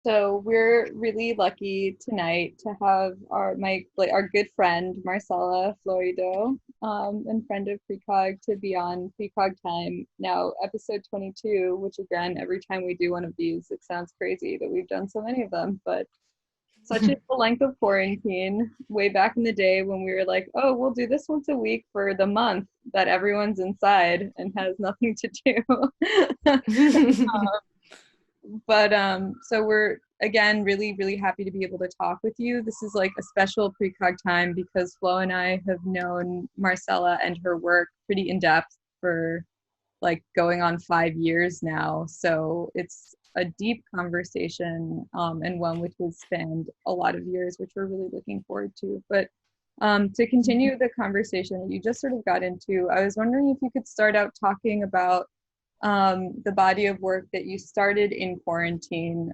So we're really lucky tonight to have our good friend Marcela Flórido, and friend of Precog to be on Precog Time now, episode 22. Which again, every time we do one of these, it sounds crazy that we've done so many of them, but such is the length of quarantine. Way back in the day when we were like, oh, we'll do this once a week for the month that everyone's inside and has nothing to do. But so we're again really happy to be able to talk with you. This is like a special precog time because Flo and I have known Marcela and her work pretty in depth for like going on 5 years now. So it's a deep conversation, and one which has spanned a lot of years, which we're really looking forward to. But to continue the conversation that you just sort of got into, I was wondering if you could start out talking about the body of work that you started in quarantine,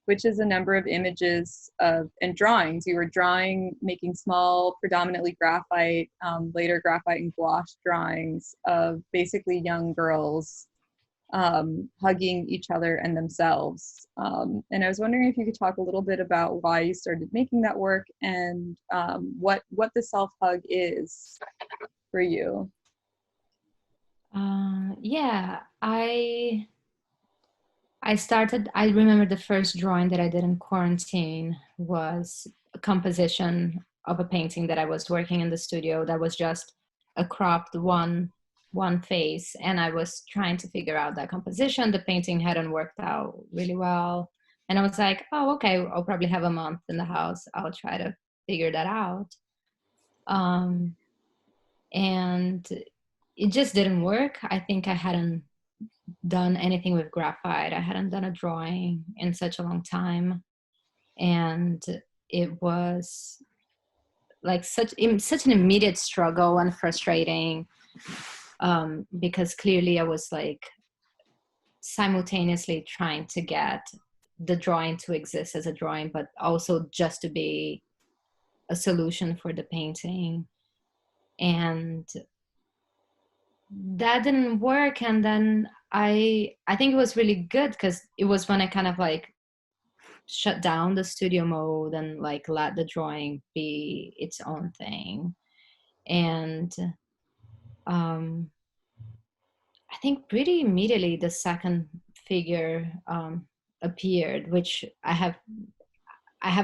which is a number of images and drawings. You were drawing, making small, predominantly graphite, later graphite and gouache drawings of basically young girls hugging each other and themselves. And I was wondering if you could talk a little bit about why you started making that work and what the self-hug is for you. Yeah, I remember the first drawing that I did in quarantine was a composition of a painting that I was working in the studio that was just a cropped one face, and I was trying to figure out that composition. The painting hadn't worked out really well, and I was like, oh, okay, I'll probably have a month in the house. I'll try to figure that out. And it just didn't work. I think I hadn't done anything with graphite. I hadn't done a drawing in such a long time. And it was like such an immediate struggle and frustrating, because clearly I was like simultaneously trying to get the drawing to exist as a drawing, but also just to be a solution for the painting. And that didn't work. And then I think it was really good because it was when I kind of like shut down the studio mode and like let the drawing be its own thing. And I think pretty immediately the second figure appeared, which I have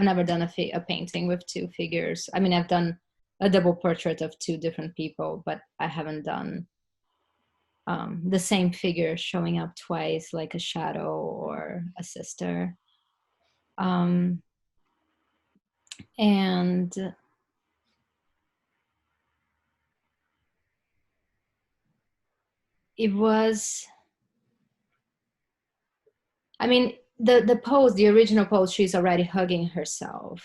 never done a painting with two figures. I mean, I've done a double portrait of two different people, but I haven't done the same figure showing up twice, like a shadow or a sister. And it was, I mean, the pose, the original pose, she's already hugging herself.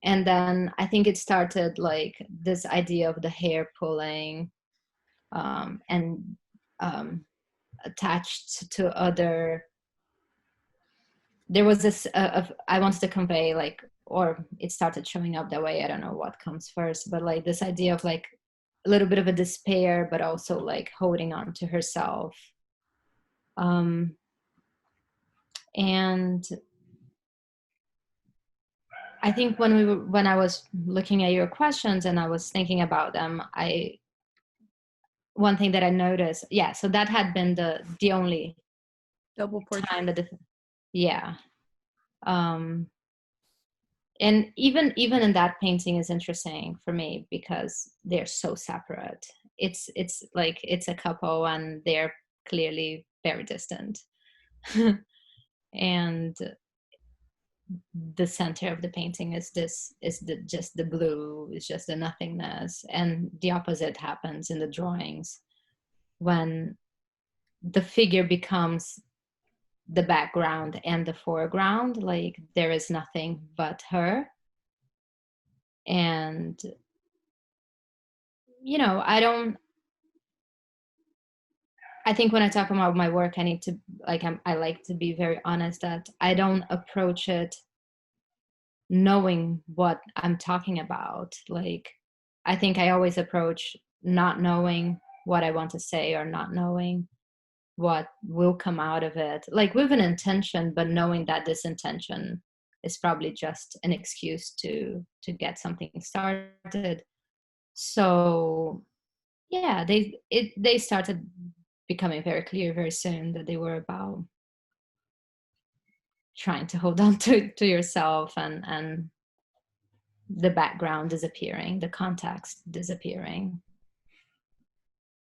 And then I think it started like this idea of the hair pulling, and attached to other. There was this, I wanted to convey like, or it started showing up that way. I don't know what comes first, but like this idea of like a little bit of a despair, but also like holding on to herself. And I think when I was looking at your questions and I was thinking about them, one thing that I noticed, yeah, so that had been the only Double portrait. time that, yeah. And even in that painting is interesting for me because they're so separate. It's like it's a couple and they're clearly very distant. And the center of the painting is just the blue, is just the nothingness. And the opposite happens in the drawings when the figure becomes the background and the foreground, like there is nothing but her. And I think when I talk about my work, I need to I like to be very honest that I don't approach it knowing what I'm talking about. Like I think I always approach not knowing what I want to say or not knowing what will come out of it, like with an intention, but knowing that this intention is probably just an excuse to get something started. So yeah, they started becoming very clear very soon that they were about trying to hold on to yourself, and the background disappearing, the context disappearing.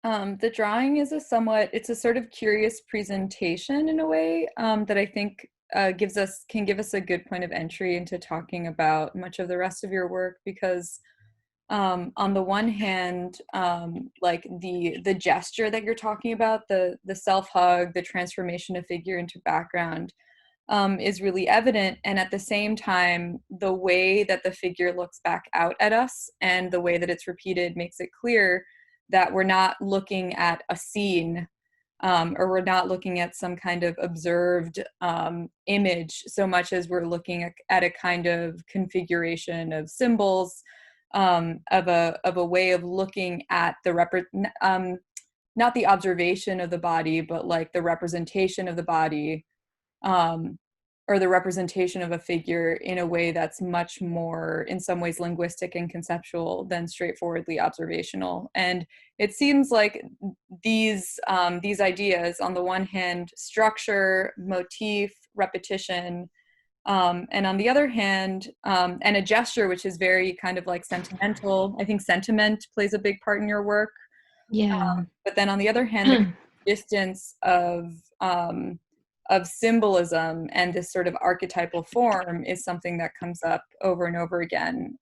The drawing is it's a sort of curious presentation in a way, that I think can give us a good point of entry into talking about much of the rest of your work, because on the one hand, like the gesture that you're talking about, the self hug, the transformation of figure into background, is really evident. And at the same time, the way that the figure looks back out at us and the way that it's repeated makes it clear that we're not looking at a scene, or we're not looking at some kind of observed image so much as we're looking at a kind of configuration of symbols, of a way of looking at not the observation of the body, but like the representation of the body, um, or the representation of a figure in a way that's much more, in some ways, linguistic and conceptual than straightforwardly observational. And it seems like these ideas, on the one hand, structure, motif, repetition, and on the other hand, and a gesture which is very kind of like sentimental. I think sentiment plays a big part in your work. Yeah. But then on the other hand, the distance of symbolism and this sort of archetypal form is something that comes up over and over again.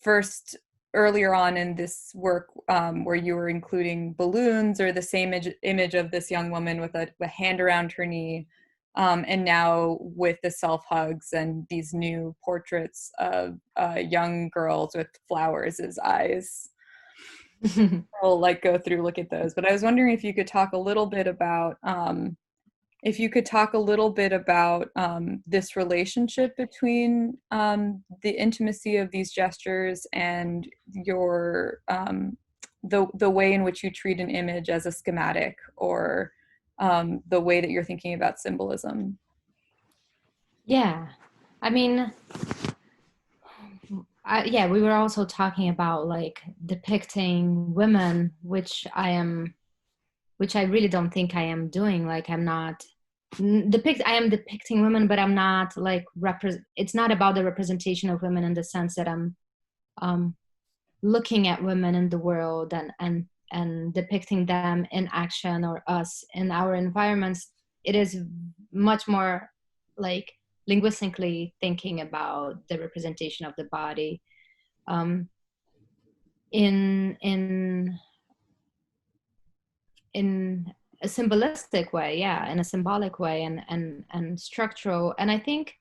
First, earlier on in this work, where you were including balloons, or the same image of this young woman with a hand around her knee, and now with the self hugs and these new portraits of young girls with flowers as eyes. I'll like go through, look at those. But I was wondering if you could talk a little bit about this relationship between the intimacy of these gestures and your the way in which you treat an image as a schematic, or the way that you're thinking about symbolism. Yeah. I mean, yeah, we were also talking about like depicting women, which I really don't think I am doing. Like I'm not I am depicting women, but I'm not like it's not about the representation of women in the sense that I'm um, looking at women in the world and depicting them in action or us in our environments. It is much more like linguistically thinking about the representation of the body, um, in in a symbolistic way, yeah, in a symbolic way, and structural. And I think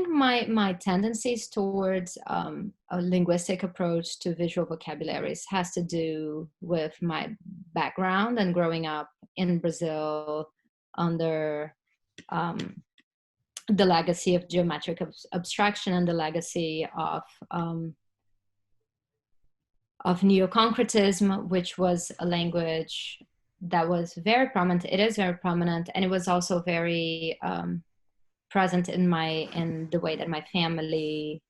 my tendencies towards a linguistic approach to visual vocabularies has to do with my background and growing up in Brazil under um, the legacy of geometric abstraction and the legacy of neo-concretism, which was a language that was very prominent. It is very prominent, and it was also very present in the way that my family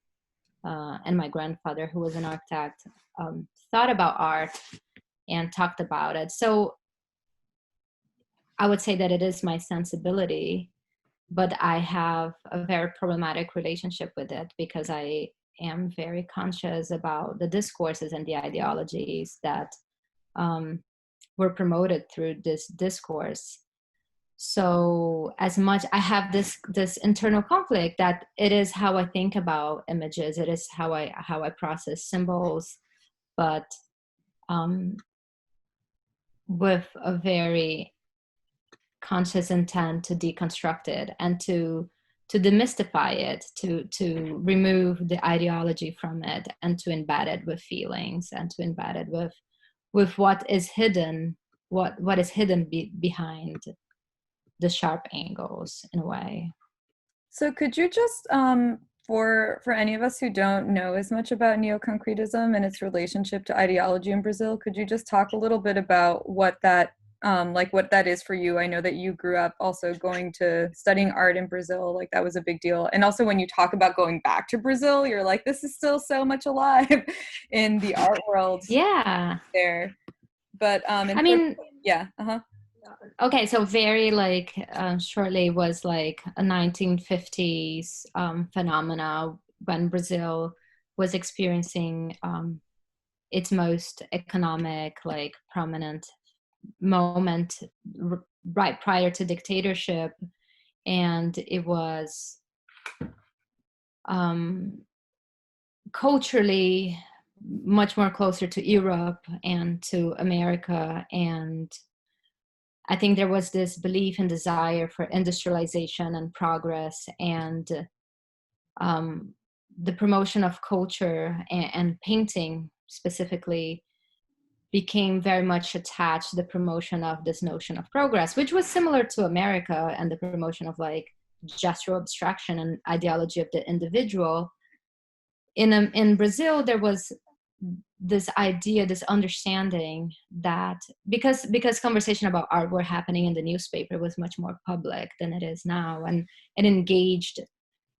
and my grandfather, who was an architect, thought about art and talked about it. So I would say that it is my sensibility, but I have a very problematic relationship with it because I am very conscious about the discourses and the ideologies that um, were promoted through this discourse. So as much I have this internal conflict that it is how I think about images, it is how I process symbols, but um, with a very conscious intent to deconstruct it and to demystify it, to remove the ideology from it, and to embed it with feelings, and to embed it with what is hidden, what is hidden behind the sharp angles in a way. So could you just For any of us who don't know as much about neo-concretism and its relationship to ideology in Brazil, could you just talk a little bit about what that like what that is for you? I know that you grew up also going to studying art in Brazil, like that was a big deal. And also when you talk about going back to Brazil, you're like, this is still so much alive in the art world Yeah. there. But in I terms, mean, yeah, uh-huh. okay, so very like shortly was like a 1950s phenomena when Brazil was experiencing its most economic, like prominent moment right prior to dictatorship. And it was um, culturally much more closer to Europe and to America. And I think there was this belief and desire for industrialization and progress, and the promotion of culture and painting specifically became very much attached to the promotion of this notion of progress, which was similar to America and the promotion of like gestural abstraction and ideology of the individual. In Brazil, there was this idea, this understanding that because conversation about art were happening in the newspaper, was much more public than it is now, and it engaged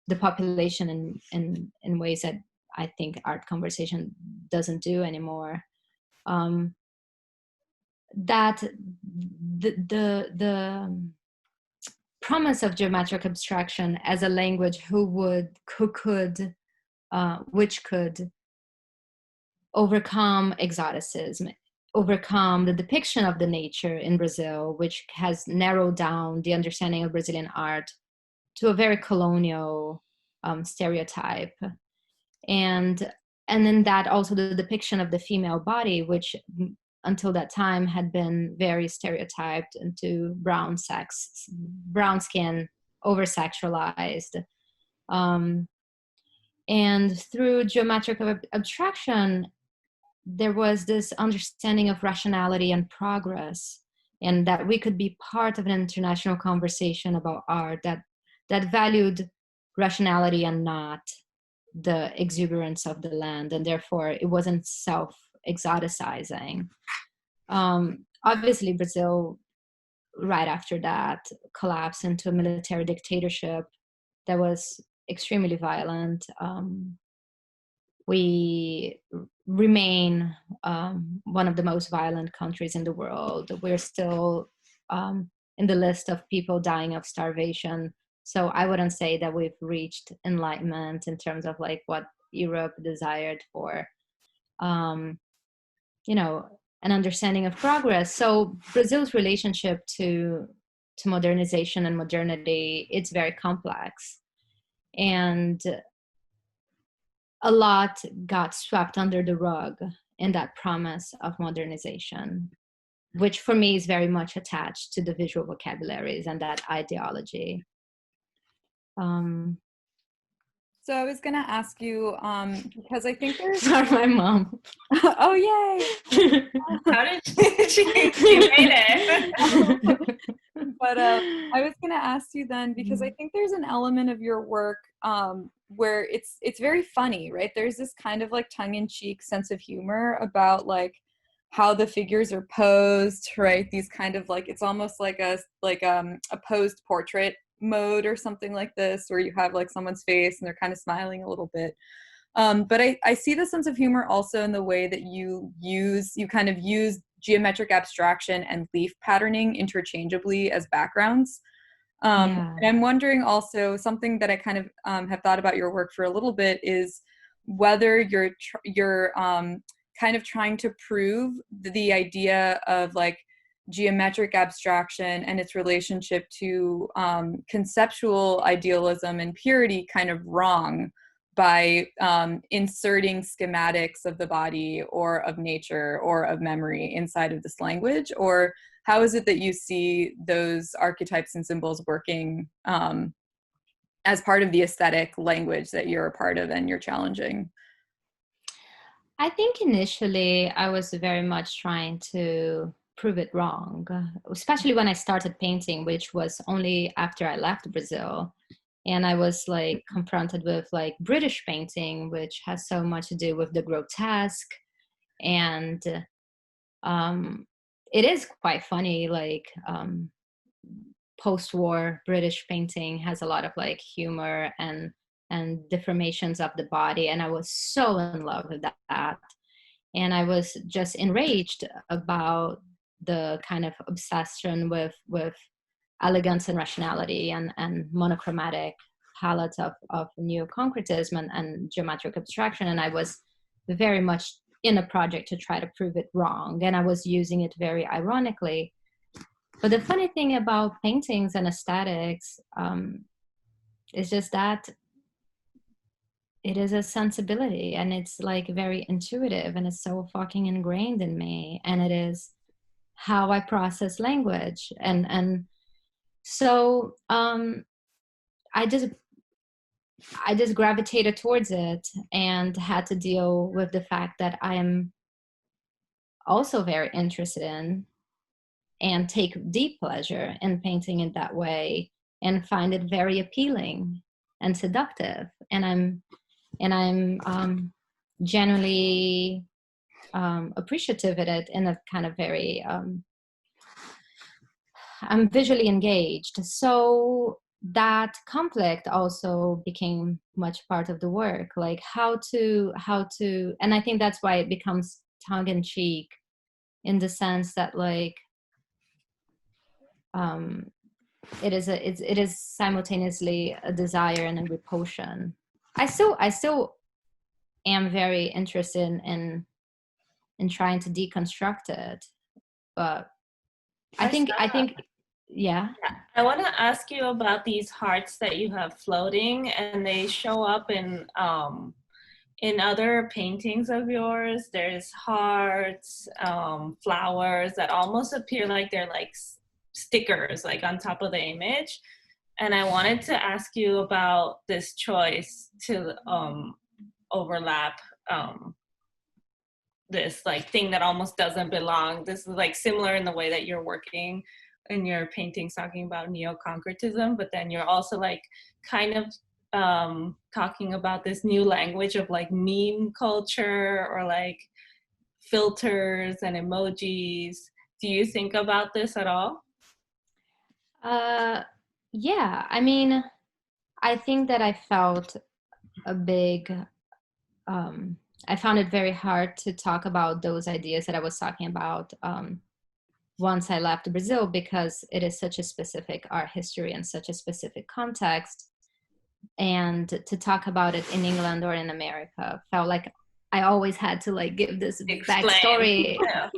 the population in ways that I think art conversation doesn't do anymore. That the promise of geometric abstraction as a language which could overcome exoticism, overcome the depiction of the nature in Brazil, which has narrowed down the understanding of Brazilian art to a very colonial stereotype. And in that also the depiction of the female body, which until that time had been very stereotyped into brown skin, over-sexualized. And through geometric abstraction, there was this understanding of rationality and progress, and that we could be part of an international conversation about art that valued rationality and not the exuberance of the land, and therefore it wasn't self-exoticizing. Obviously, Brazil, right after that, collapsed into a military dictatorship that was extremely violent. We remain one of the most violent countries in the world. We're still in the list of people dying of starvation. So I wouldn't say that we've reached enlightenment in terms of like what Europe desired for, an understanding of progress. So Brazil's relationship to modernization and modernity, it's very complex. And a lot got swept under the rug in that promise of modernization, which for me is very much attached to the visual vocabularies and that ideology. So I was gonna ask you, because I think there's Sorry, my mom. oh yay! How did she made it? But I was gonna ask you then, because I think there's an element of your work where it's very funny, right? There's this kind of like tongue-in-cheek sense of humor about like how the figures are posed, right? These kind of like, it's almost like a posed portrait mode or something like this, where you have like someone's face and they're kind of smiling a little bit. But I see the sense of humor also in the way that you kind of use geometric abstraction and leaf patterning interchangeably as backgrounds. Yeah. And I'm wondering also, something that I kind of have thought about your work for a little bit is whether you're kind of trying to prove the idea of like geometric abstraction and its relationship to conceptual idealism and purity kind of wrong by inserting schematics of the body or of nature or of memory inside of this language? Or how is it that you see those archetypes and symbols working as part of the aesthetic language that you're a part of and you're challenging? I think initially I was very much trying to prove it wrong, especially when I started painting, which was only after I left Brazil. And I was like confronted with like British painting, which has so much to do with the grotesque. And it is quite funny, like post-war British painting has a lot of like humor and deformations of the body, and I was so in love with that. And I was just enraged about the kind of obsession with elegance and rationality and monochromatic palettes of neoconcretism and geometric abstraction. And I was very much in a project to try to prove it wrong, and I was using it very ironically. But the funny thing about paintings and aesthetics is just that it is a sensibility, and it's like very intuitive, and it's so fucking ingrained in me, and it is how I process language. And so I just gravitated towards it and had to deal with the fact that I am also very interested in and take deep pleasure in painting in that way and find it very appealing and seductive. And I'm genuinely appreciative of it in a kind of very I'm visually engaged. So that conflict also became much part of the work, like how to and I think that's why it becomes tongue-in-cheek, in the sense that like it is simultaneously a desire and a repulsion. I still am very interested in trying to deconstruct it, but I think yeah. I want to ask you about these hearts that you have floating, and they show up in other paintings of yours. There's hearts, flowers that almost appear like they're like stickers, like on top of the image. And I wanted to ask you about this choice to overlap this like thing that almost doesn't belong. This is like similar in the way that you're working in your paintings, talking about neo-concretism, but then you're also like kind of talking about this new language of like meme culture or like filters and emojis. Do you think about this at all? Yeah, I mean, I think that I felt a big I found it very hard to talk about those ideas that I was talking about once I left Brazil, because it is such a specific art history and such a specific context. And to talk about it in England or in America felt like I always had to like give this backstory. Yeah.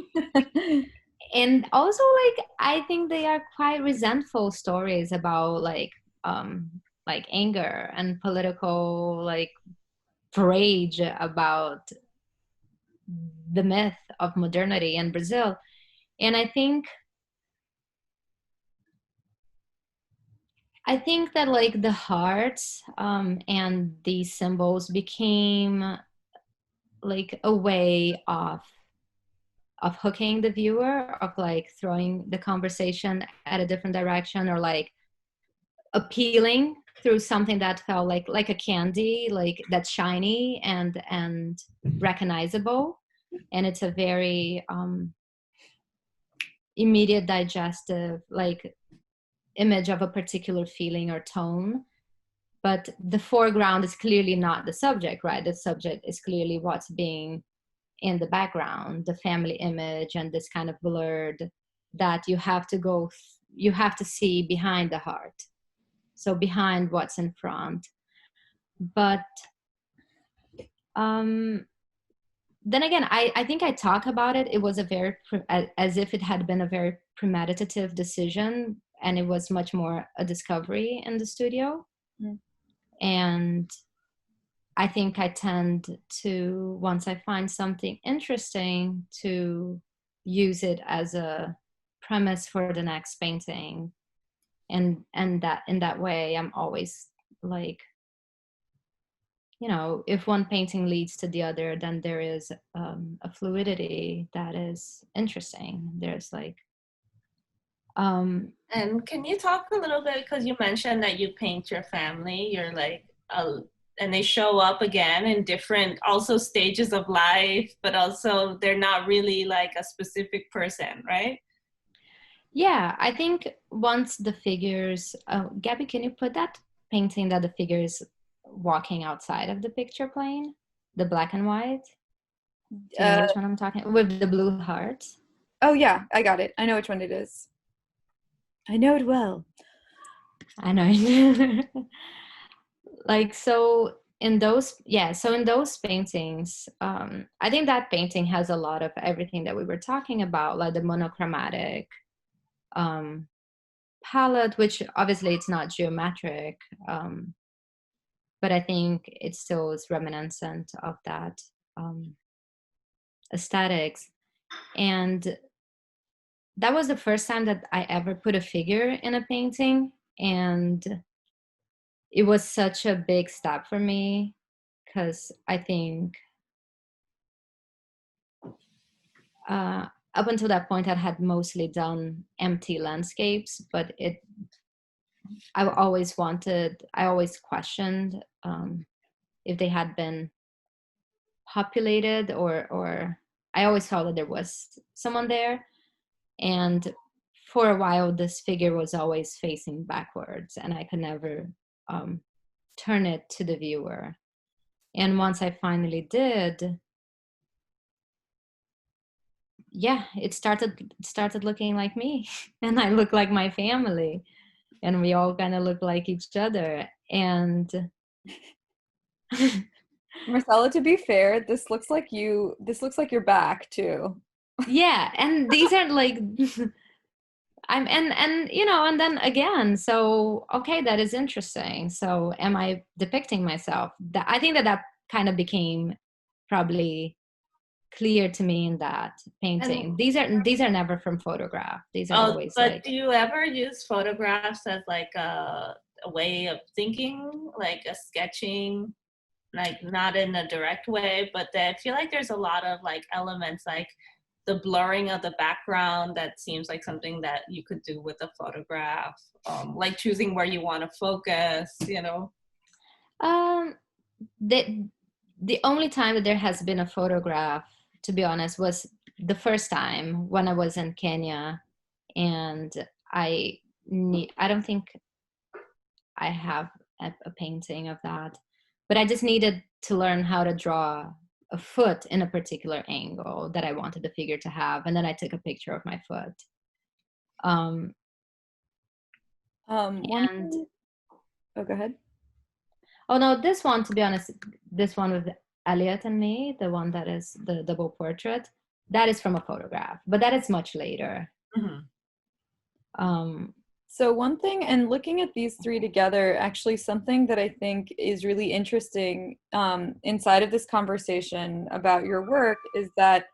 And also, like, I think they are quite resentful stories about like anger and political like rage about the myth of modernity in Brazil. And I think that like the hearts and these symbols became like a way of hooking the viewer, of like throwing the conversation at a different direction, or like appealing through something that felt like a candy, like that's shiny and recognizable. And it's a very immediate digestive like image of a particular feeling or tone, but the foreground is clearly not the subject, right? The subject is clearly what's being in the background, the family image, and this kind of blurred that you have to see behind the heart, so behind what's in front. But then again, I think I talk about it. It was a very as if it had been a very premeditative decision, and it was much more a discovery in the studio. Mm. And I think I tend to, once I find something interesting, to use it as a premise for the next painting. And that in that way, I'm always like, you know, if one painting leads to the other, then there is a fluidity that is interesting. There's like And can you talk a little bit, because you mentioned that you paint your family, you're like, and they show up again in different also stages of life, but also they're not really like a specific person, right? Yeah, I think once the figures, Gabby, can you put that painting that the figures walking outside of the picture plane, the black and white? Do you know which one I'm talking with the blue hearts? Oh yeah, I got it. I know which one it is. I know it well. I know. Like, so in those, yeah, so in those paintings, I think that painting has a lot of everything that we were talking about, like the monochromatic um, palette, which obviously it's not geometric, but I think it still is reminiscent of that aesthetics. And that was the first time that I ever put a figure in a painting. And it was such a big step for me because I think up until that point, I had mostly done empty landscapes, but I always questioned if they had been populated or I always thought that there was someone there. And for a while, this figure was always facing backwards, and I could never turn it to the viewer. And once I finally did, yeah, it started looking like me, and I look like my family, and we all kind of look like each other. And Marcela, to be fair, this looks like your back too. yeah, and these are like and you know, and then again, so okay, that is interesting. So am I depicting myself? That I think that kind of became probably clear to me in that painting. And These are never from photograph. These are oh, always but like, do you ever use photographs as like a way of thinking, like a sketching, like not in a direct way, but I feel like there's a lot of like elements like the blurring of the background that seems like something that you could do with a photograph, like choosing where you want to focus, you know? um the only time that there has been a photograph, to be honest, was the first time when I was in Kenya. And I don't think I have a painting of that, but I just needed to learn how to draw a foot in a particular angle that I wanted the figure to have, and then I took a picture of my foot. Um, One and thing, oh, go ahead. oh no, this one, to be honest, this one with Elliot and me, the one that is the double portrait, that is from a photograph, but that is much later. Mm-hmm. So one thing, and looking at these three together, actually something that I think is really interesting inside of this conversation about your work is that,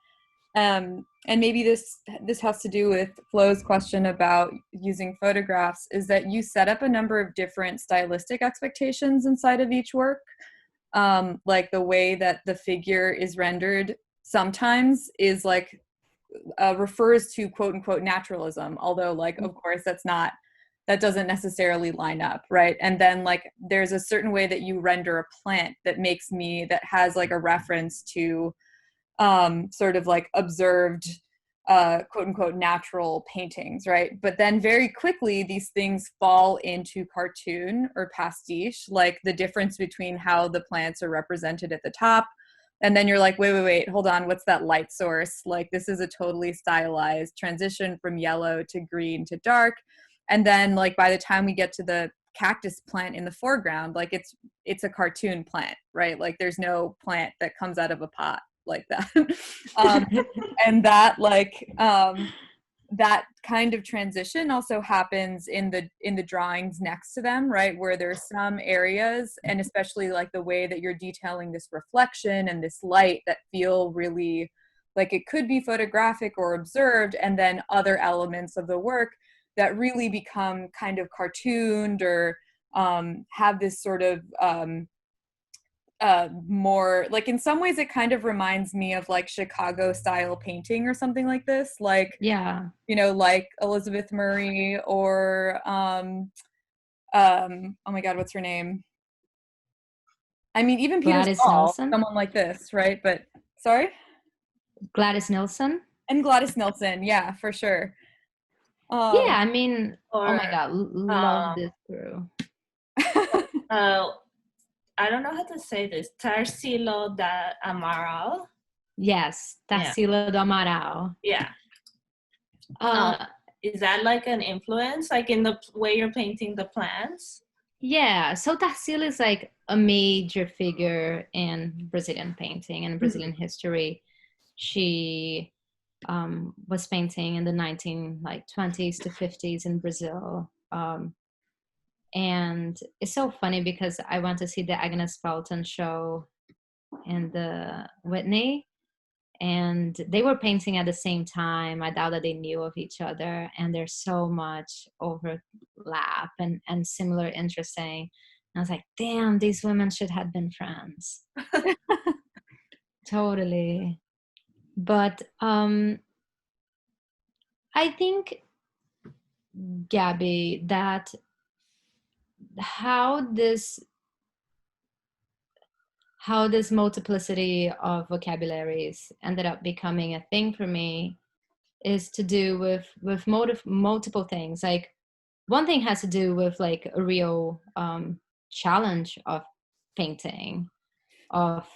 and maybe this has to do with Flo's question about using photographs, is that you set up a number of different stylistic expectations inside of each work. Like the way that the figure is rendered sometimes is like refers to quote unquote naturalism, although like of course that doesn't necessarily line up, right? And then like there's a certain way that you render a plant that has like a reference to sort of like observed quote unquote natural paintings, right? But then very quickly these things fall into cartoon or pastiche, like the difference between how the plants are represented at the top. And then you're like, wait, hold on, what's that light source? Like this is a totally stylized transition from yellow to green to dark. And then like by the time we get to the cactus plant in the foreground, like it's a cartoon plant, right? Like there's no plant that comes out of a pot like that. And that that kind of transition also happens in the drawings next to them, right? Where there's some areas, and especially like the way that you're detailing this reflection and this light that feel really like it could be photographic or observed, and then other elements of the work that really become kind of cartooned or have this sort of more like, in some ways it kind of reminds me of like Chicago style painting or something like this, like, Yeah. you know, like Elizabeth Murray or oh my god, what's her name, I mean even Peter Gladys Saul, Nelson. someone like this, right? But sorry. Gladys Nelson. And Gladys Nelson, yeah, for sure. Yeah, I mean, oh Or my God, love this crew. I don't know how to say this. Tarsilo da Amaral. Yes, Yeah. Tarsila do Amaral. Yeah. Uh, Is that like an influence, like in the way you're painting the plants? yeah, so Tarsila is like a major figure in Brazilian painting and Brazilian history. She was painting in the 20s to 50s in Brazil. And it's so funny because I went to see the Agnes Felton show in the Whitney, and they were painting at the same time. I doubt that they knew of each other, and there's so much overlap and similar interesting. And I was like, damn, these women should have been friends. Totally. But I think, Gabby, that how this multiplicity of vocabularies ended up becoming a thing for me is to do with multiple things. Like, one thing has to do with like a real challenge of painting, of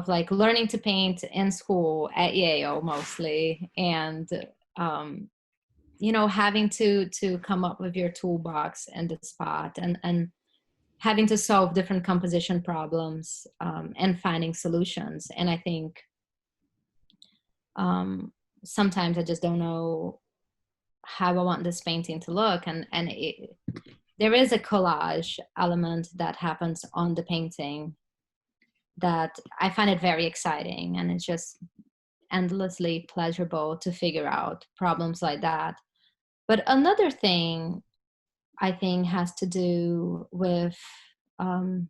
like learning to paint in school at Yale mostly, and you know, having to come up with your toolbox and the spot, and having to solve different composition problems, and finding solutions. And I think sometimes I just don't know how I want this painting to look. And there is a collage element that happens on the painting that I find it very exciting. And it's just endlessly pleasurable to figure out problems like that. But another thing I think has to do with I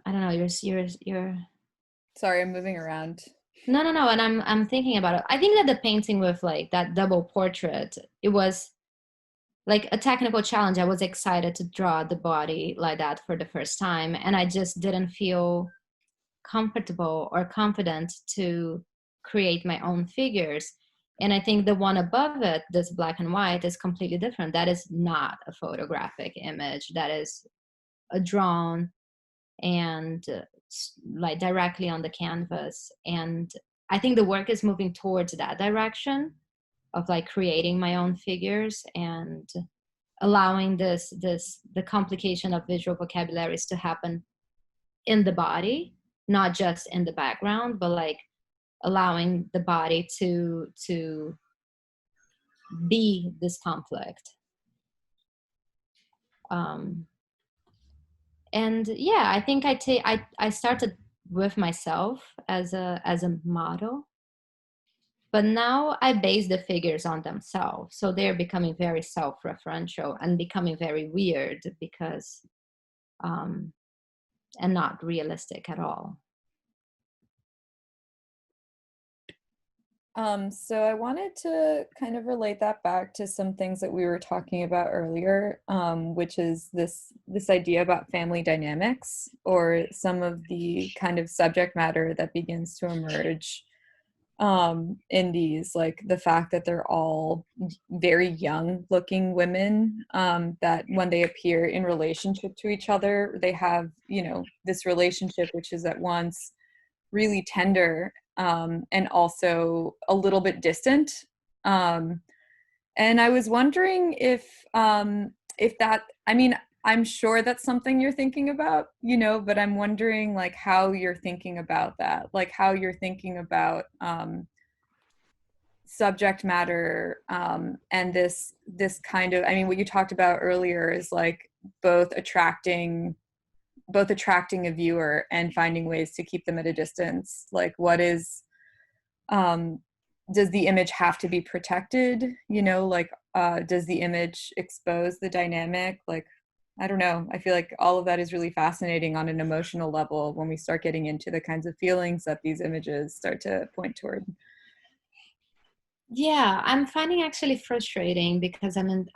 don't know. You're. Sorry, I'm moving around. No. And I'm thinking about it. I think that the painting with like that double portrait, it was like a technical challenge. I was excited to draw the body like that for the first time, and I just didn't feel comfortable or confident to create my own figures. And I think the one above it, this black and white, is completely different. That is not a photographic image. That is a drawn and like directly on the canvas. And I think the work is moving towards that direction of like creating my own figures and allowing the complication of visual vocabularies to happen in the body, not just in the background, but like allowing the body to be this conflict. And yeah, I think I started with myself as a model, but now I base the figures on themselves, so they're becoming very self-referential and becoming very weird because and not realistic at all. So I wanted to kind of relate that back to some things that we were talking about earlier, which is this idea about family dynamics, or some of the kind of subject matter that begins to emerge in these, like the fact that they're all very young looking women, that when they appear in relationship to each other, they have, you know, this relationship which is at once really tender, and also a little bit distant. And I was wondering if that, I mean, I'm sure that's something you're thinking about, you know, but I'm wondering like how you're thinking about that, like how you're thinking about subject matter, and this kind of, I mean, what you talked about earlier is like both attracting a viewer and finding ways to keep them at a distance. Like, what is, does the image have to be protected? You know, like, does the image expose the dynamic? Like, I don't know. I feel like all of that is really fascinating on an emotional level when we start getting into the kinds of feelings that these images start to point toward. Yeah, I'm finding actually frustrating because I'm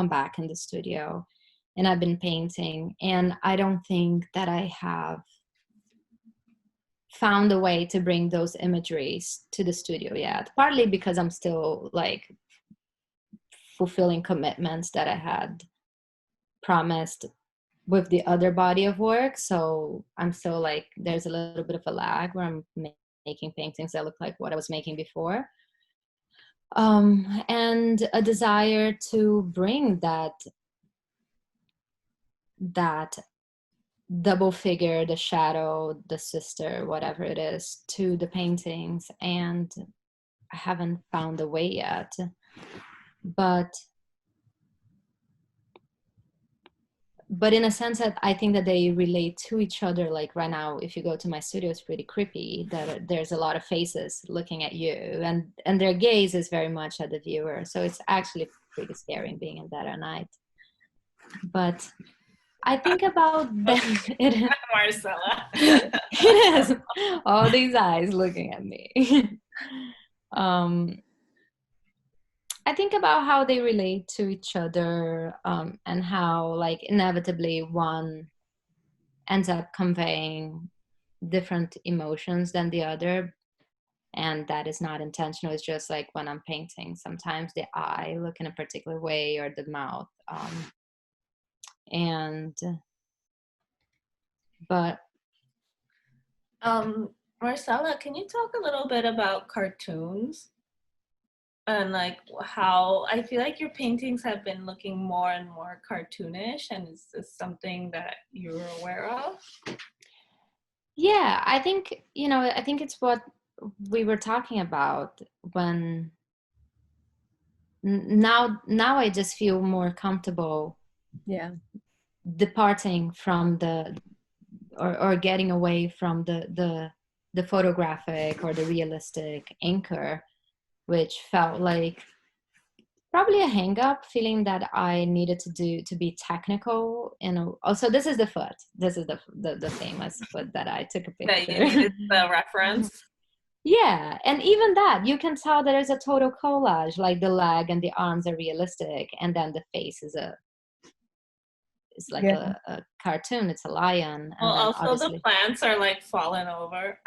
back in the studio and I've been painting, and I don't think that I have found a way to bring those imageries to the studio yet. Partly because I'm still like fulfilling commitments that I had promised with the other body of work. So I'm still like, there's a little bit of a lag where I'm making paintings that look like what I was making before. And a desire to bring that double figure, the shadow, the sister, whatever it is, to the paintings. And I haven't found a way yet. But in a sense that I think that they relate to each other. Like right now, if you go to my studio, it's pretty creepy that there's a lot of faces looking at you, and their gaze is very much at the viewer. So it's actually pretty scary being in that at night. But I think about that. Marcela. It is all these eyes looking at me. I think about how they relate to each other, and how like inevitably one ends up conveying different emotions than the other, and that is not intentional. It's just like when I'm painting, sometimes the eye look in a particular way or the mouth, and but Marcela, can you talk a little bit about cartoons? And like how I feel like your paintings have been looking more and more cartoonish, and is this something that you're aware of? yeah, I think I think it's what we were talking about when now I just feel more comfortable departing from the or getting away from the photographic or the realistic anchor, which felt like probably a hang up, feeling that I needed to be technical. Also, this is the foot. This is the famous foot that I took a picture. That you needed the reference. Yeah, and even that, you can tell there is a total collage. Like the leg and the arms are realistic, and then the face is like a cartoon. It's a lion, Well, and then also the obviously plants are like falling over.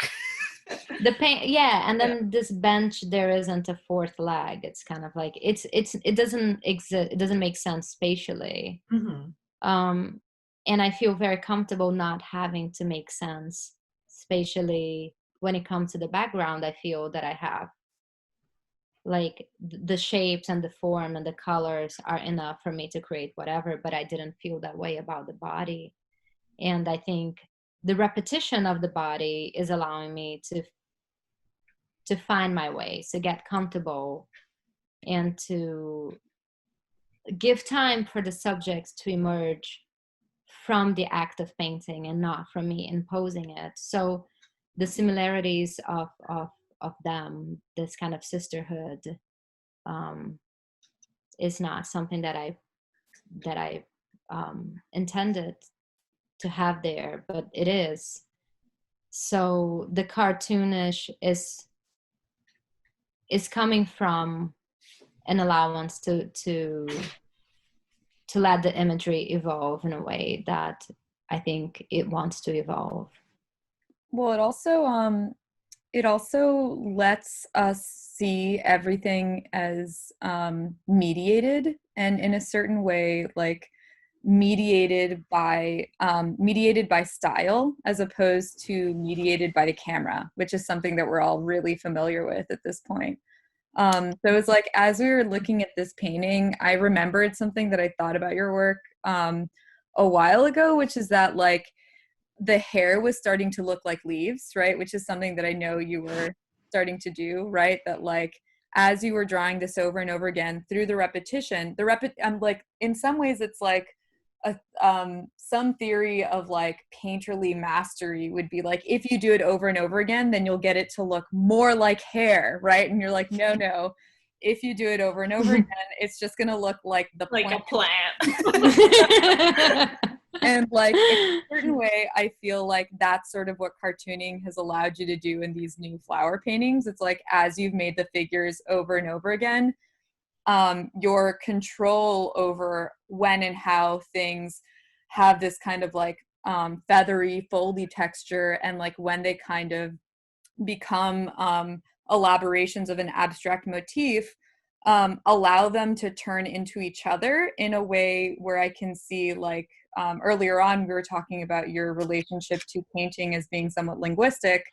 the paint. Yeah, and then this bench, there isn't a fourth leg. It's kind of like it doesn't exist. It doesn't make sense spatially. Mm-hmm. And I feel very comfortable not having to make sense spatially when it comes to the background. I feel that I have like the shapes and the form and the colors are enough for me to create whatever, but I didn't feel that way about the body. And I think the repetition of the body is allowing me to find my way, to get comfortable, and to give time for the subjects to emerge from the act of painting and not from me imposing it. So the similarities of them, this kind of sisterhood, is not something that I intended to have there, but it is. So the cartoonish is coming from an allowance to let the imagery evolve in a way that I think it wants to evolve. Well, it also lets us see everything as mediated, and in a certain way, like mediated by style as opposed to mediated by the camera, which is something that we're all really familiar with at this point. So it's like, as we were looking at this painting, I remembered something that I thought about your work a while ago, which is that like the hair was starting to look like leaves, right? Which is something that I know you were starting to do, right? That like, as you were drawing this over and over again through the repetition, I'm like, in some ways it's like some theory of like painterly mastery would be like, if you do it over and over again, then you'll get it to look more like hair, right? And you're like, no, if you do it over and over again, it's just going to look like the like plant. a plant. And like in a certain way, I feel like that's sort of what cartooning has allowed you to do in these new flower paintings. It's like, as you've made the figures over and over again, your control over when and how things have this kind of like feathery, foldy texture, and like when they kind of become elaborations of an abstract motif, allow them to turn into each other in a way where I can see, like, earlier on we were talking about your relationship to painting as being somewhat linguistic,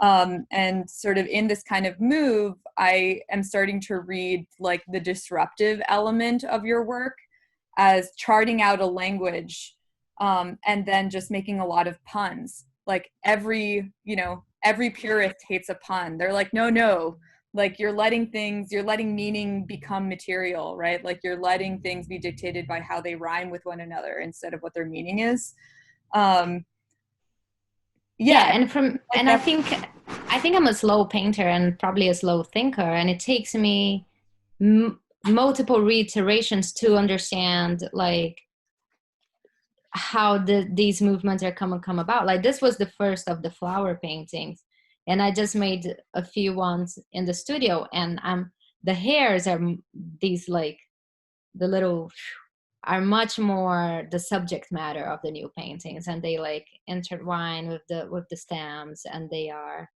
and sort of in this kind of move, I am starting to read like the disruptive element of your work as charting out a language, and then just making a lot of puns. Like every purist hates a pun. They're like, no, like you're letting meaning become material, right? Like you're letting things be dictated by how they rhyme with one another instead of what their meaning is. Yeah, and I think I'm a slow painter and probably a slow thinker, and it takes me multiple reiterations to understand like how these movements are come about. Like this was the first of the flower paintings, and I just made a few ones in the studio, and the hairs are these like the little are much more the subject matter of the new paintings, and they like intertwine with the stems, and they are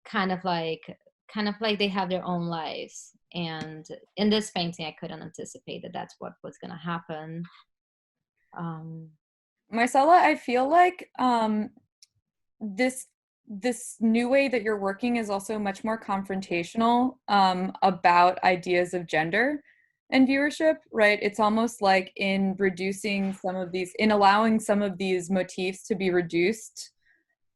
kind of like they have their own lives. And in this painting I couldn't anticipate that that's what was going to happen. Marcela, I feel like this new way that you're working is also much more confrontational about ideas of gender and viewership, right? It's almost like in allowing some of these motifs to be reduced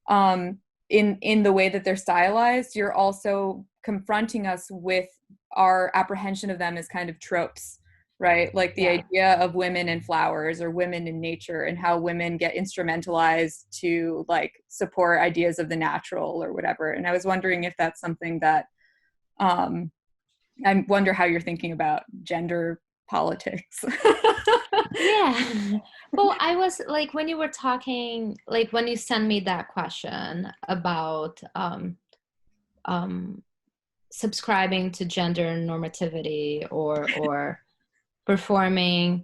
in the way that they're stylized, you're also confronting us with our apprehension of them as kind of tropes, right? Like the idea of women and flowers or women in nature, and how women get instrumentalized to like support ideas of the natural or whatever. And I was wondering if that's something that I wonder how you're thinking about gender politics. Yeah. Well, I was like, when you were talking, like when you sent me that question about subscribing to gender normativity or performing,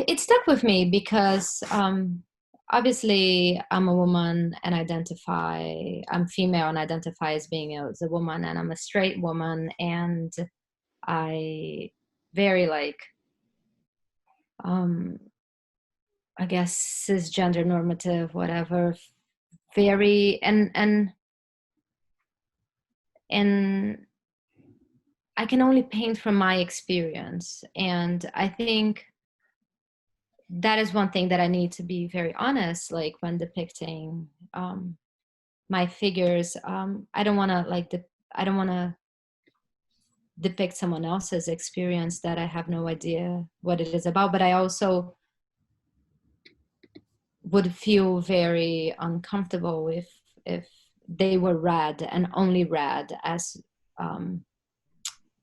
it stuck with me because obviously I'm a woman and I'm female and identify as being as a woman, and I'm a straight woman, and I very like I guess cisgender normative, whatever, very and I can only paint from my experience. And I think that is one thing that I need to be very honest, like when depicting my figures. I don't want to depict someone else's experience that I have no idea what it is about, but I also would feel very uncomfortable if they were read and only read as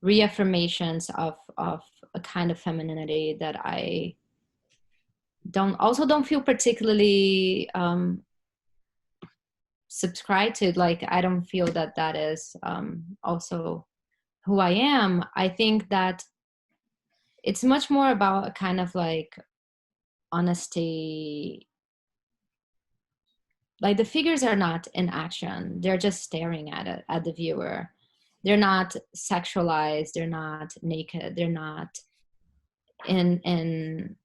reaffirmations of a kind of femininity that I don't feel particularly subscribe to. Like I don't feel that is also who I am. I think that it's much more about a kind of like honesty. Like the figures are not in action, they're just staring at the viewer. They're not sexualized, they're not naked, they're not in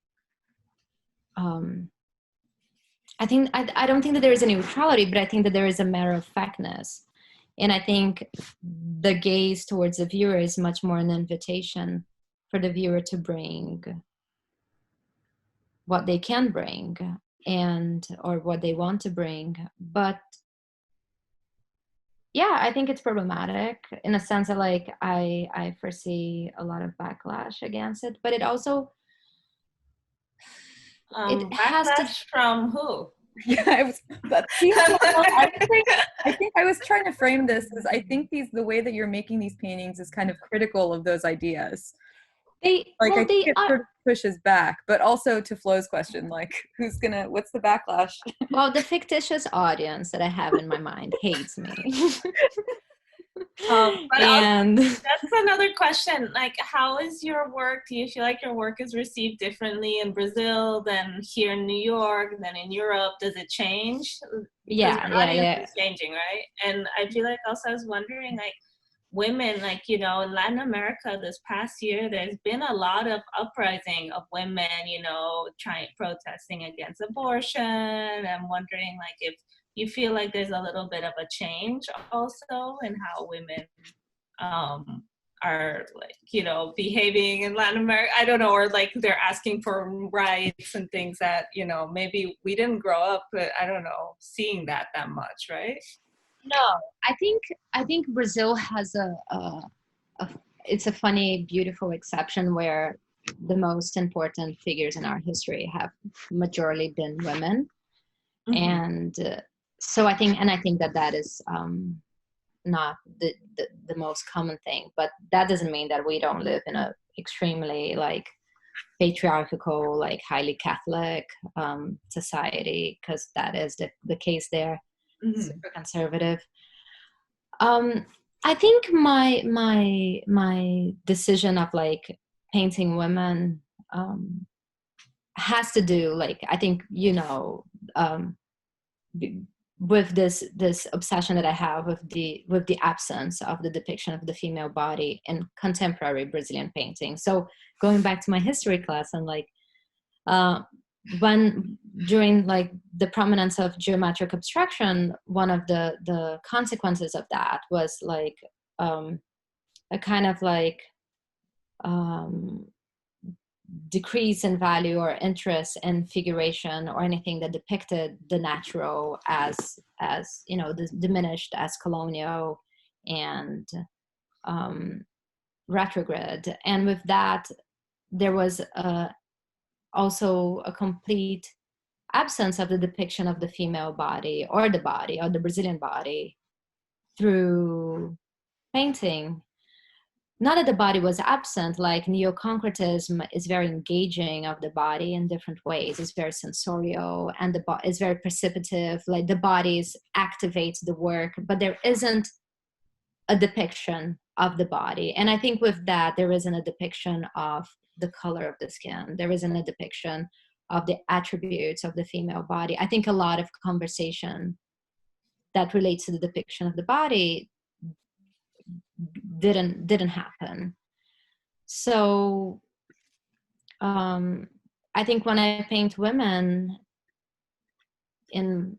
I don't think that there is any neutrality, but I think that there is a matter of factness. And I think the gaze towards the viewer is much more an invitation for the viewer to bring what they can bring or what they want to bring. But yeah, I think it's problematic in a sense that like I foresee a lot of backlash against it, but it also backlash from who? Yeah, it was. But see, I think I was trying to frame this as I think the way that you're making these paintings is kind of critical of those ideas. Like I think They it are. sort of pushes back, but also to Flo's question, like what's the backlash? Well, the fictitious audience that I have in my mind hates me. But also, And that's another question. Like, how is your work? Do you feel like your work is received differently in Brazil than here in New York, than in Europe? Does it change? Because your audience yeah. is changing, right? And I feel like also I was wondering, like, women, like, you know, in Latin America this past year, there's been a lot of uprising of women, you know, protesting against abortion. I'm wondering, like, if you feel like there's a little bit of a change also in how women um, are, like, you know, behaving in Latin America. I don't know, or like they're asking for rights and things that, you know, maybe we didn't grow up, but I don't know, seeing that much, right? no, I think Brazil has a it's a funny, beautiful exception where the most important figures in our history have majorly been women. Mm-hmm. And so I think that is not the most common thing, but that doesn't mean that we don't live in a extremely like patriarchal, like highly Catholic society, because that is the case there. Mm-hmm. Super conservative. I think my decision of like painting women has to do, like, I think, you know, with this obsession that I have with the absence of the depiction of the female body in contemporary Brazilian painting. So going back to my history class, and like when during like the prominence of geometric abstraction, one of the consequences of that was like a kind of like decrease in value or interest in figuration or anything that depicted the natural as you know, diminished, as colonial and retrograde. And with that there was also a complete absence of the depiction of the female body or the Brazilian body through painting. Not that the body was absent, like neo-concretism is very engaging of the body in different ways. It's very sensorial, and it's very perceptive, like the bodies activate the work, but there isn't a depiction of the body. And I think with that, there isn't a depiction of the color of the skin. There isn't a depiction of the attributes of the female body. I think a lot of conversation that relates to the depiction of the body didn't happen. So I think when I paint women in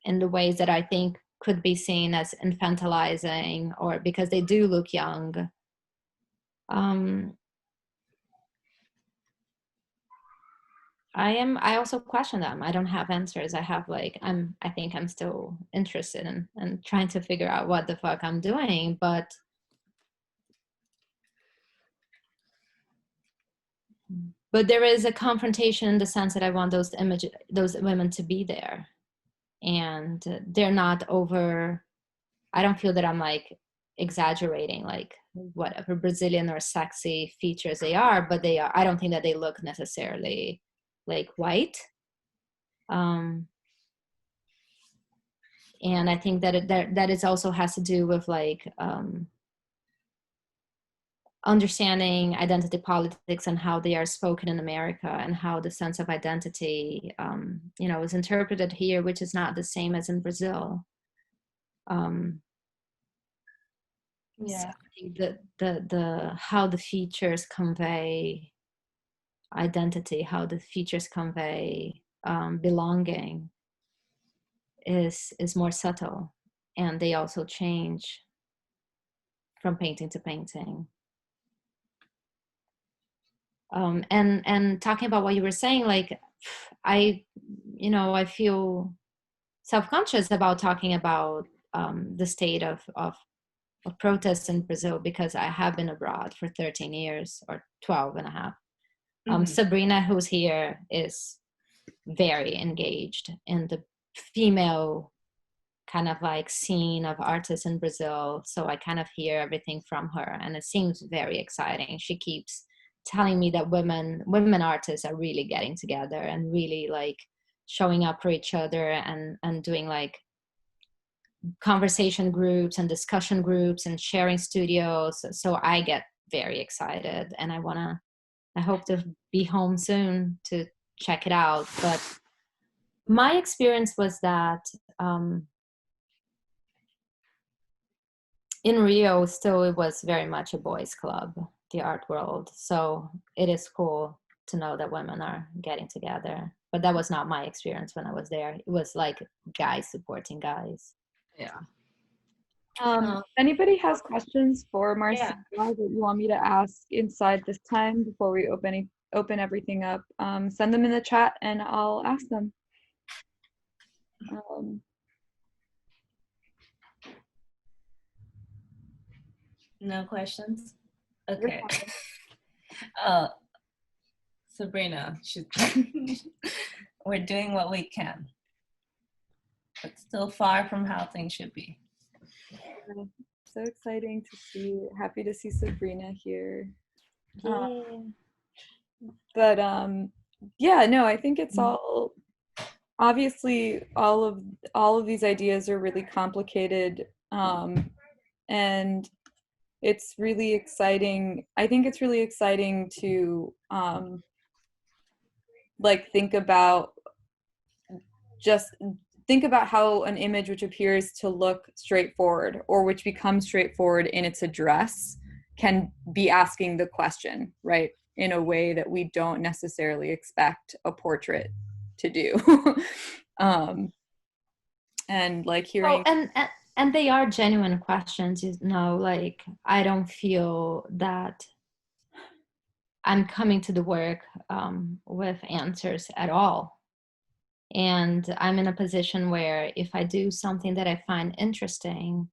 the ways that I think could be seen as infantilizing, or because they do look young, I also question them. I don't have answers. I think I'm still interested in trying to figure out what the fuck I'm doing, but there is a confrontation in the sense that I want those women to be there, and they're not over. I don't feel that I'm like exaggerating like whatever Brazilian or sexy features they are, but they are. I don't think that they look necessarily like white. And I think that that is also has to do with like understanding identity politics and how they are spoken in America, and how the sense of identity, you know, is interpreted here, which is not the same as in Brazil. Yeah. So I think the how the features convey identity, how the features convey belonging is more subtle, and they also change from painting to painting. And talking about what you were saying, like I feel self-conscious about talking about the state of protests in Brazil, because I have been abroad for 13 years or 12 and a half. Sabrina, who's here, is very engaged in the female kind of like scene of artists in Brazil. So I kind of hear everything from her, and it seems very exciting. She keeps telling me that women artists are really getting together and really like showing up for each other and doing like conversation groups and discussion groups and sharing studios. So I get very excited, and I hope to be home soon to check it out. But my experience was that in Rio, still it was very much a boys' club, the art world. So it is cool to know that women are getting together. But that was not my experience when I was there. It was like guys supporting guys. Yeah. If anybody has questions for Yeah. Marcela that you want me to ask inside this time before we open everything up, send them in the chat and I'll ask them. No questions? You're Okay. fine. Sabrina, we're doing what we can, but still far from how things should be. So exciting to see. Happy to see Sabrina here. But yeah, no, I think it's all obviously all of these ideas are really complicated, and it's really exciting. I think it's really exciting to like think about how an image which appears to look straightforward or which becomes straightforward in its address can be asking the question, right, in a way that we don't necessarily expect a portrait to do. And like hearing and they are genuine questions, you know, like I don't feel that I'm coming to the work with answers at all. And I'm in a position where if I do something that I find interesting,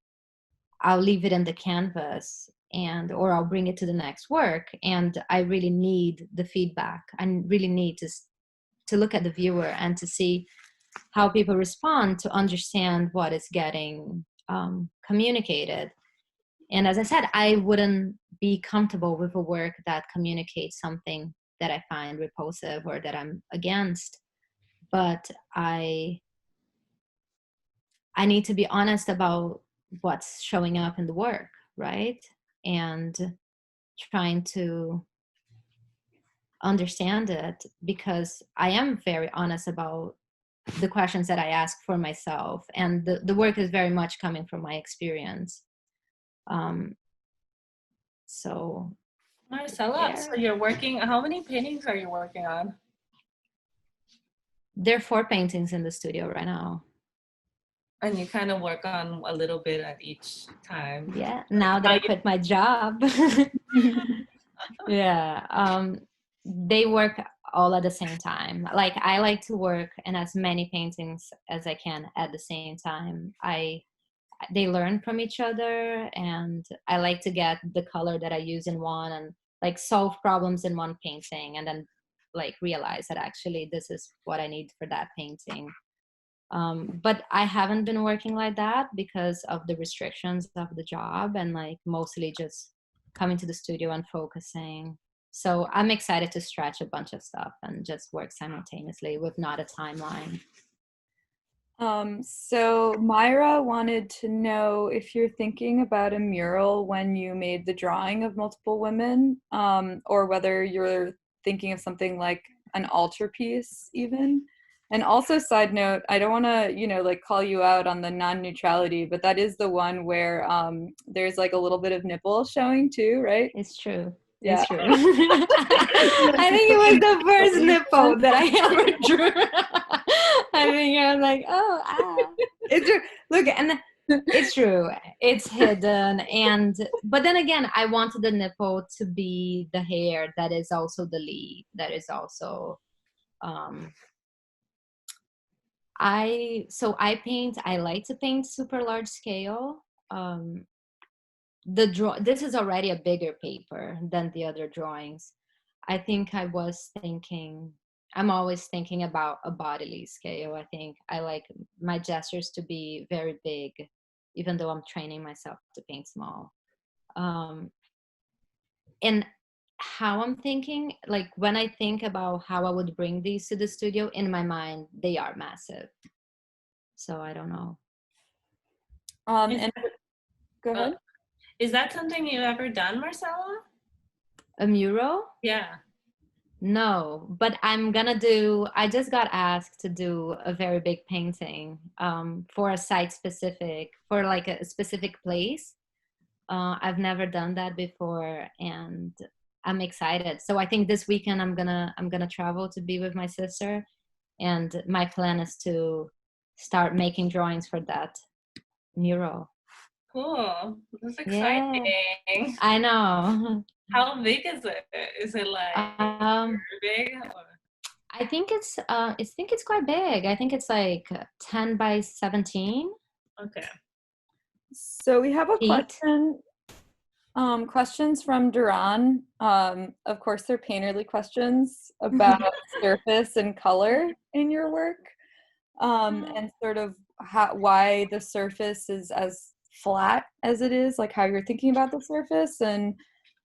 I'll leave it in the canvas or I'll bring it to the next work. And I really need the feedback. I really need to look at the viewer and to see how people respond, to understand what is getting communicated. And as I said, I wouldn't be comfortable with a work that communicates something that I find repulsive or that I'm against. But I need to be honest about what's showing up in the work, right? And trying to understand it, because I am very honest about the questions that I ask for myself. And the work is very much coming from my experience. So Marcela, so you're working, how many paintings are you working on? There are 4 paintings in the studio right now. And you kind of work on a little bit at each time. Yeah, now that I quit my job. Yeah, they work all at the same time. Like I like to work in as many paintings as I can at the same time. They learn from each other, and I like to get the color that I use in one and like solve problems in one painting, and then like realize that actually this is what I need for that painting. But I haven't been working like that because of the restrictions of the job, and like mostly just coming to the studio and focusing. So I'm excited to stretch a bunch of stuff and just work simultaneously with not a timeline. So Myra wanted to know if you're thinking about a mural when you made the drawing of multiple women, or whether you're thinking of something like an altarpiece even. And also, side note, I don't want to, like call you out on the non-neutrality, but that is the one where there's like a little bit of nipple showing too, right? It's true. Yeah. It's true. I think it was the first nipple that I ever drew. I think I was like, it's true. Look, and it's true. It's hidden, but then again, I wanted the nipple to be the hair that is also the leaf. That is also. I like to paint super large scale. This is already a bigger paper than the other drawings. I think I was thinking I'm always thinking about a bodily scale. I think I like my gestures to be very big, even though I'm training myself to paint small. And how I'm thinking, like when I think about how I would bring these to the studio, in my mind, they are massive. So I don't know. Is, And go ahead. is that something you've ever done, Marcela? A mural? Yeah. No, but I just got asked to do a very big painting for a site specific, for like a specific place. I've never done that before, and I'm excited. So I think this weekend I'm gonna travel to be with my sister, and my plan is to start making drawings for that mural. Cool. That's Yeah, exciting. I know. How big is it? Is it like Um, very big? I think it's quite big. I think it's like 10 by 17 Okay. So we have a feet. questions from Duran. Of course, they're painterly questions about surface and color in your work, and sort of why the surface is as flat as it is, like how you're thinking about the surface, and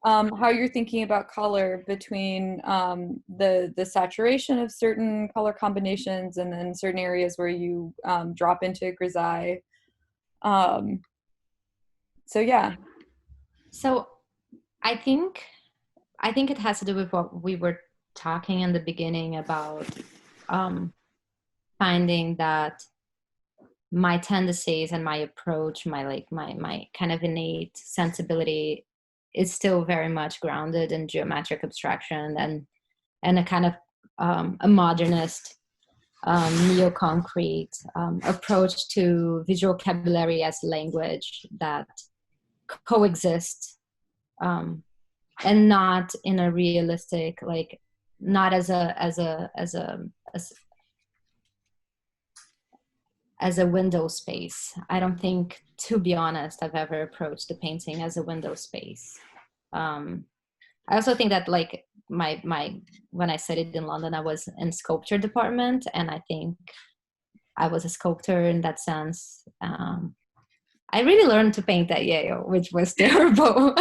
how you're thinking about color between the saturation of certain color combinations and then certain areas where you drop into grisaille. So yeah. So I think it has to do with what we were talking in the beginning about finding that my tendencies and my approach, my kind of innate sensibility is still very much grounded in geometric abstraction and a kind of a modernist neo-concrete approach to visual vocabulary as language that coexist and not in a realistic, like not as a window space. I don't think, to be honest, I've ever approached the painting as a window space. I also think that like my when I studied in London, I was in sculpture department, and I think I was a sculptor in that sense. I really learned to paint at Yale, which was terrible.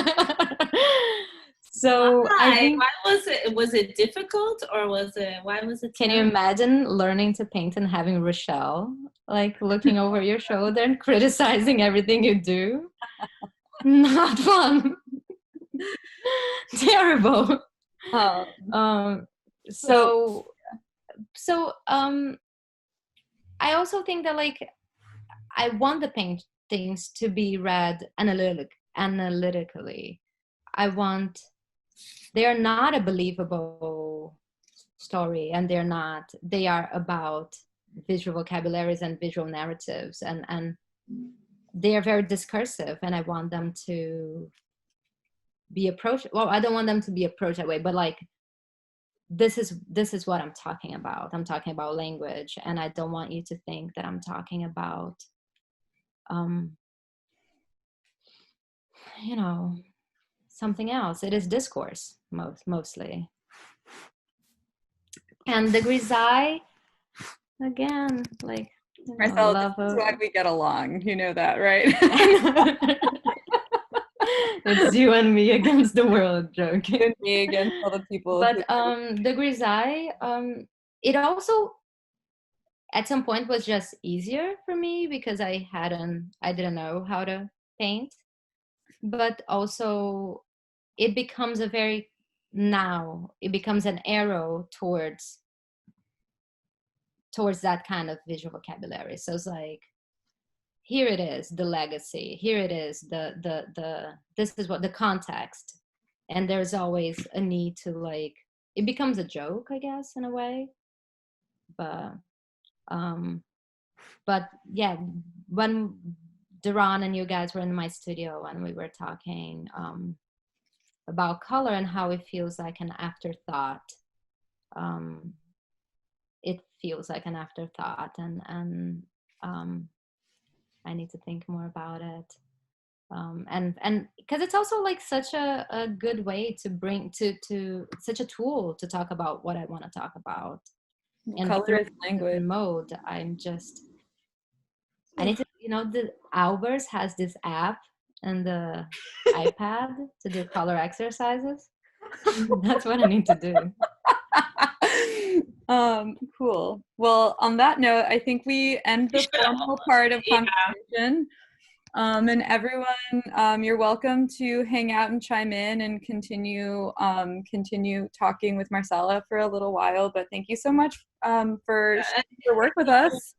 So I Why? think, Why was it? Was it difficult, or why was it can you terrible? imagine learning to paint and having Rochelle like looking over your shoulder and criticizing everything you do? Not fun. Terrible. So I also think that like I want the paintings to be read analytically. They are not a believable story, and they are about visual vocabularies and visual narratives, and they are very discursive, and I want them to be approached. Well, I don't want them to be approached that way, but like this is what I'm talking about. I'm talking about language, and I don't want you to think that I'm talking about you know, something else. It is discourse mostly. And the grisaille, again, like, Marcella, this is why we get along. You know that, right? It's you and me against the world joke. You and me against all the people. But the grisaille, it also at some point was just easier for me because I didn't know how to paint. But also it becomes it becomes an arrow towards that kind of visual vocabulary. So it's like, here it is, the legacy, here it is, this is what the context. And there's always a need to like, it becomes a joke, I guess, in a way. But yeah, when Duran and you guys were in my studio and we were talking about color and how it feels like an afterthought, it feels like an afterthought, and I need to think more about it. And because it's also like such a good way to bring to such a tool to talk about what I want to talk about. And Color is language. mode, I need to, the Albers has this app and the iPad to do color exercises. That's what I need to do. Cool. Well, on that note, I think we end the formal part of conversation. And everyone, you're welcome to hang out and chime in and continue talking with Marcela for a little while. But thank you so much for sharing your work with us.